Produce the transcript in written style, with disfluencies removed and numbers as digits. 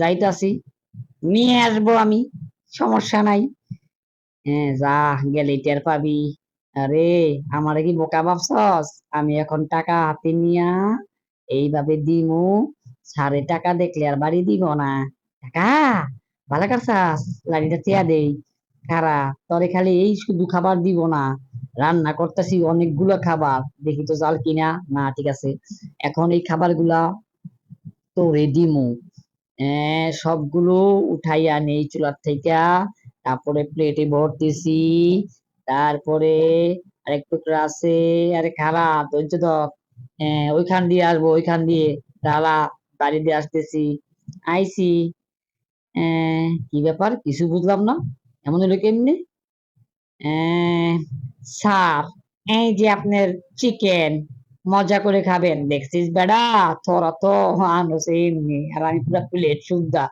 যাইতাছি, নিয়ে আসবো আমি, সমস্যা নাই। হ্যাঁ, যা গেলে টের পাবি। আরে, আমারে কি বোকা ভাবছস? আমি এখন টাকা হাতে নিয়া এইভাবে দিমু, সারে টাকা দেখলে আর বাড়ি দিব না। টাকা ভালো করছাস, লাড়িটা তিয়া দেই। খারা, তরে খালি এই শুধু খাবার দিব না, রান্না করতেছি অনেকগুলো খাবার, দেখি তো জাল কিনা না। ঠিক আছে, এখন এই খাবার গুলা তোরে দিমু। সবগুলো উঠাইয়া নেই চুলার থেকে, তারপরে প্লেটে ভরতেছি। তারপরে আরেক টুকরা আছে, আরে খালা ধৈর্য ধর। ওইখান দিয়ে আসবো, ওইখান দিয়ে ডালা, বাড়ি দিয়ে আসতেছি। আইসি। কি ব্যাপার, কিছু বুঝলাম না, এমন হলো কেমনি? স্যার, এই যে আপনার চিকেন, মজা করে খাবেন। দেখছিস বেড়া, তোরা তো আনস এমনি, আর আমি পুরো প্লেট সুদ্ধা।